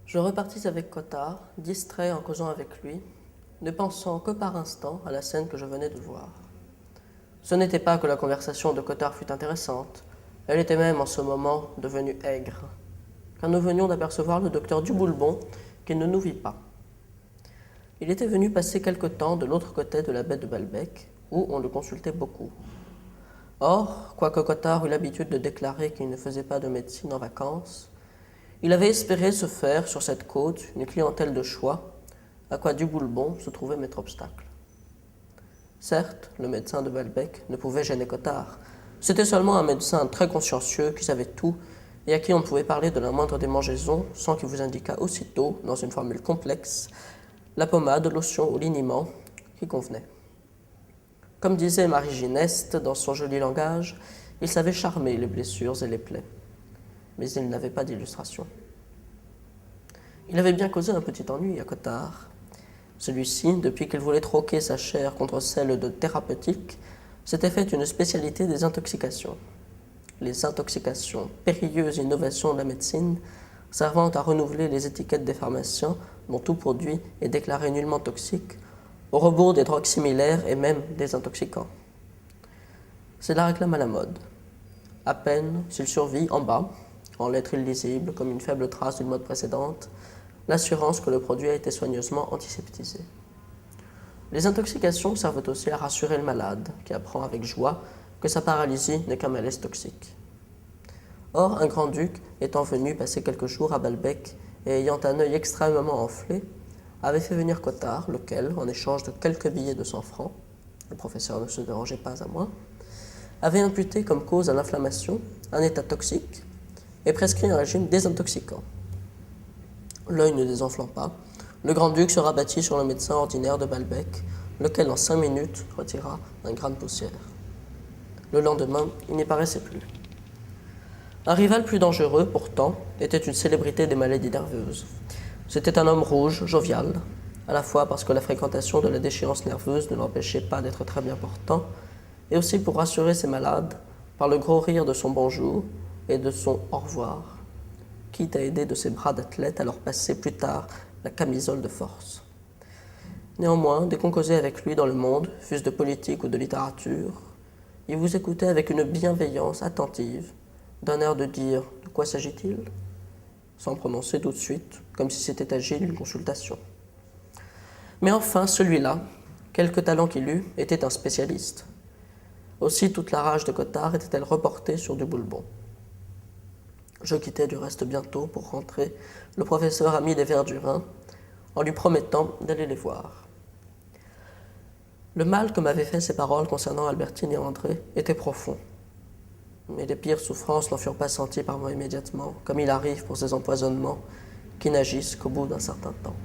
Je repartis avec Cottard, distrait en causant avec lui, ne pensant que par instant à la scène que je venais de voir. Ce n'était pas que la conversation de Cottard fût intéressante, elle était même en ce moment devenue aigre, car nous venions d'apercevoir le docteur Duboulbon qui ne nous vit pas. Il était venu passer quelque temps de l'autre côté de la baie de Balbec, où on le consultait beaucoup. Or, quoique Cottard eût l'habitude de déclarer qu'il ne faisait pas de médecine en vacances, il avait espéré se faire sur cette côte une clientèle de choix, à quoi Duboulbon se trouvait mettre obstacle. Certes, le médecin de Balbec ne pouvait gêner Cottard. C'était seulement un médecin très consciencieux qui savait tout et à qui on ne pouvait parler de la moindre démangeaison sans qu'il vous indiquât aussitôt, dans une formule complexe, la pommade, lotion ou liniment qui convenait. Comme disait Marie Gineste dans son joli langage, il savait charmer les blessures et les plaies. Mais il n'avait pas d'illustration. Il avait bien causé un petit ennui à Cottard. Celui-ci, depuis qu'il voulait troquer sa chair contre celle de thérapeutique, s'était fait une spécialité des intoxications. Les intoxications, périlleuse innovation de la médecine, servant à renouveler les étiquettes des pharmaciens dont tout produit est déclaré nullement toxique, au rebours des drogues similaires et même des intoxicants. Cela réclame à la mode. À peine s'il survit en bas, en lettres illisibles comme une faible trace d'une mode précédente, l'assurance que le produit a été soigneusement antiseptisé. Les intoxications servent aussi à rassurer le malade, qui apprend avec joie que sa paralysie n'est qu'un malaise toxique. Or, un grand-duc, étant venu passer quelques jours à Balbec et ayant un œil extrêmement enflé, avait fait venir Cottard, lequel, en échange de quelques billets de 100 francs, le professeur ne se dérangeait pas à moi, avait imputé comme cause à l'inflammation un état toxique et prescrit un régime désintoxicant. L'œil ne désenflant pas, le grand-duc se rabattit sur le médecin ordinaire de Balbec, lequel en 5 minutes retira un grain de poussière. Le lendemain, il n'y paraissait plus. Un rival plus dangereux, pourtant, était une célébrité des maladies nerveuses. C'était un homme rouge, jovial, à la fois parce que la fréquentation de la déchéance nerveuse ne l'empêchait pas d'être très bien portant, et aussi pour rassurer ses malades par le gros rire de son bonjour et de son au revoir, quitte à aider de ses bras d'athlète à leur passer plus tard la camisole de force. Néanmoins, dès qu'on causait avec lui dans le monde, fût-ce de politique ou de littérature, il vous écoutait avec une bienveillance attentive, d'un air de dire « de quoi s'agit-il ?» sans prononcer tout de suite, comme si c'était agi d'une consultation. Mais enfin, celui-là, quelque talent qu'il eût, était un spécialiste. Aussi toute la rage de Cottard était-elle reportée sur Duboulbon. Je quittai du reste bientôt pour rentrer le professeur ami des Verdurins, en lui promettant d'aller les voir. Le mal que m'avaient fait ces paroles concernant Albertine et André était profond. Mais les pires souffrances n'en furent pas senties par moi immédiatement, comme il arrive pour ces empoisonnements qui n'agissent qu'au bout d'un certain temps.